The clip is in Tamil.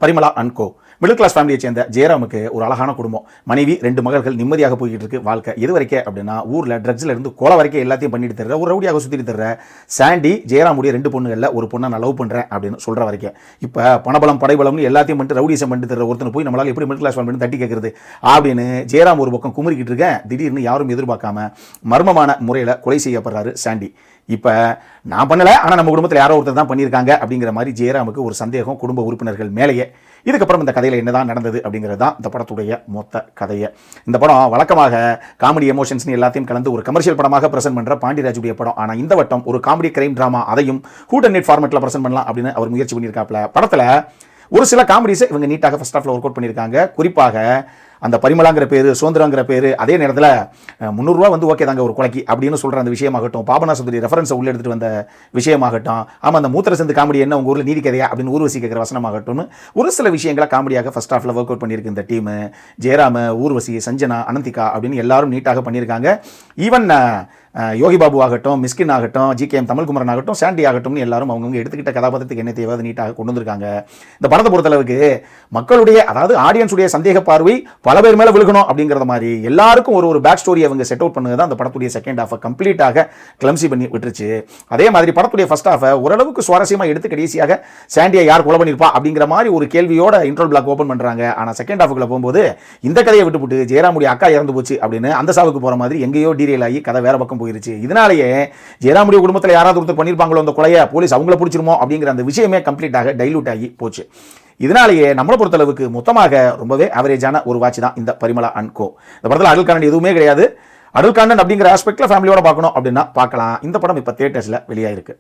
Parimala and co. Middle class ஃபேமிலியை சேர்ந்த ஜெயராமுக்கு ஒரு அழகான குடும்பம், மனைவி, 2 மகள்கள், நிம்மதியாக போய்கிட்டு இருக்கு வாழ்க்கை. எது வரைக்கும் அப்படின்னா, ஊரில் ட்ரக்ஸ்ல இருந்து கொலை வரைக்கும் எல்லாத்தையும் பண்ணிட்டு தர்ற ஒரு ரவுடியாக சுற்றிட்டு தர்ற சாண்டி ஜெயராமுடைய 2 பொண்ணுகளில் ஒரு பொண்ணை நான் லவ் பண்ணுறேன் அப்படின்னு சொல்கிற வரைக்கும். இப்போ பணபலம் படைபலம்னு எல்லாத்தையும் பண்ணிட்டு ரவுடிசம் பண்ணிட்டு தர்ற ஒருத்தனை போய் நம்மளால் எப்படி மிடில் கிளாஸ் ஃபேமிலி தட்டி கேட்கறது அப்படின்னு ஜெயராம் ஒரு பக்கம் குமுறிக்கிட்டு இருக்கேன். திடீர்னு யாரும் எதிர்பார்க்காம மர்மமான முறையில் கொலை செய்யப்படுறாரு சாண்டி. இப்போ நான் பண்ணலை, ஆனால் நம்ம குடும்பத்தில் யாரோ ஒருத்தர் தான் பண்ணியிருக்காங்க அப்படிங்கிற மாதிரி ஜெயராமுக்கு ஒரு சந்தேகம் குடும்ப உறுப்பினர்கள் மேலேயே. இதுக்கப்புறம் இந்த கதையில் என்னதான் நடந்தது அப்படிங்கிறது தான் இந்த படத்துடைய மொத்த கதையை. இந்த படம் வழக்கமாக காமெடி எமோஷன்ஸ்னு எல்லாத்தையும் கலந்து ஒரு கமர்ஷியல் படமாக பிரசன்ட் பண்ணுற பாண்டியராஜுடைய படம். ஆனால் இந்த வட்டம் ஒரு காமெடி கிரைம் ட்ராமா, அதையும் ஹூட் அண்ட் நெட் ஃபார்மேட்டில் பிரசன்ட் பண்ணலாம் அப்படின்னு அவர் முயற்சி பண்ணியிருக்காப்ல. படத்தில் ஒரு சில காமெடிஸை இவங்க நீட்டாக ஃபர்ஸ்ட் ஹாஃபில் ஒர்க் அவுட் பண்ணியிருக்காங்க. குறிப்பாக அந்த பரிமளாங்கிற பேர், சுதந்திரங்கிற பேர், அதே நேரத்தில் 300 ரூபா வந்து ஓகே தாங்க ஒரு கொலைக்கு அப்படின்னு சொல்கிற அந்த விஷயமாகட்டும், பாபநாசபுரி ரெஃபரன்ஸை உள்ள எடுத்துகிட்டு வந்த விஷயமாகட்டும், ஆமாம் அந்த மூத்திர சந்து காமெடி என்ன உங்கள் ஊரில் நீதி கதையா அப்படின்னு ஊர்வசி கேட்குற வசனமாகட்டும்னு ஒரு சில விஷயங்களை காமெடியாக ஃபர்ஸ்ட் ஹாஃபில் ஒர்க் அவுட் பண்ணியிருக்கு இந்த டீமு. ஜெயராம, ஊர்வசி, சஞ்சனா, அனந்திகா அப்படின்னு எல்லாரும் நீட்டாக பண்ணியிருக்காங்க. ஈவன் யோகி பாபு ஆகட்டும், மிஸ்கின் ஆகட்டும், GKM தமிழ்குமரன் ஆகட்டும், சாண்டி ஆகட்டும்னு எல்லாரும் அவங்கவுங்க எடுத்துக்கிட்ட கதாபாத்திரத்துக்கு என்ன தேவை நீட்டாக கொண்டு வந்திருக்காங்க. இந்த படத்தை பொறுத்தளவுக்கு மக்களுடைய, அதாவது ஆடியன்ஸுடைய சந்தேக பார்வை பல பேர் மேலே விழுகணும் அப்படிங்கிற மாதிரி எல்லாருக்கும் ஒரு பேக் ஸ்டோரி அவங்க செட் அவுட் பண்ணது தான் அந்த படத்துடைய செகண்ட் ஹாஃபை கம்ப்ளீட்டாக கிளம்சி பண்ணி விட்டுருச்சு. அதே மாதிரி படத்துடைய ஃபர்ஸ்ட் ஹாஃபை ஓரளவுக்கு சுவாரஸ்யமாக எடுத்து கடைசியாக சாண்டியை யார் கொலை பண்ணியிருப்பா அப்படிங்கிற மாதிரி ஒரு கேள்வியோட இன்ட்ரோல் பிளாக் ஓப்பன் பண்ணுறாங்க. ஆனால் செகண்ட் ஹாஃபுக்குள்ள போகும்போது இந்த கதையை விட்டுவிட்டு ஜெயராமுடைய அக்கா இறந்து போச்சு அப்படின்னு அந்த சாவுக்கு போகிற மாதிரி எங்கேயோ டீரியல் ஆகி கதை வேற பக்கம் போயிருச்சு. இதனாலேயே ஜெயராமுடைய குடும்பத்தில் யாராவது ஒருத்தர் பண்ணியிருப்பாங்களோ அந்த கொலையை, போலீஸ் அவங்கள பிடிச்சிருமோ அப்படிங்கிற அந்த விஷயமே கம்ப்ளீட்டாக டைலூட் ஆகி போச்சு. இதனாலேயே நம்மளை பொறுத்தளவுக்கு மொத்தமாக ரொம்பவே ஆவரேஜான ஒரு வாட்ச் தான் இந்த பரிமளா அண்ட் கோ. இந்த படத்தில் அடல் கண்டென்ட் எதுவுமே கிடையாது. அடல் கண்டென்ட் அப்படிங்கிற ஆஸ்பெக்ட்ல ஃபேமிலியோட பார்க்கணும் அப்படின்னா பார்க்கலாம். இந்த படம் இப்போ தியேட்டர்ஸில் வெளியாயிருக்கு.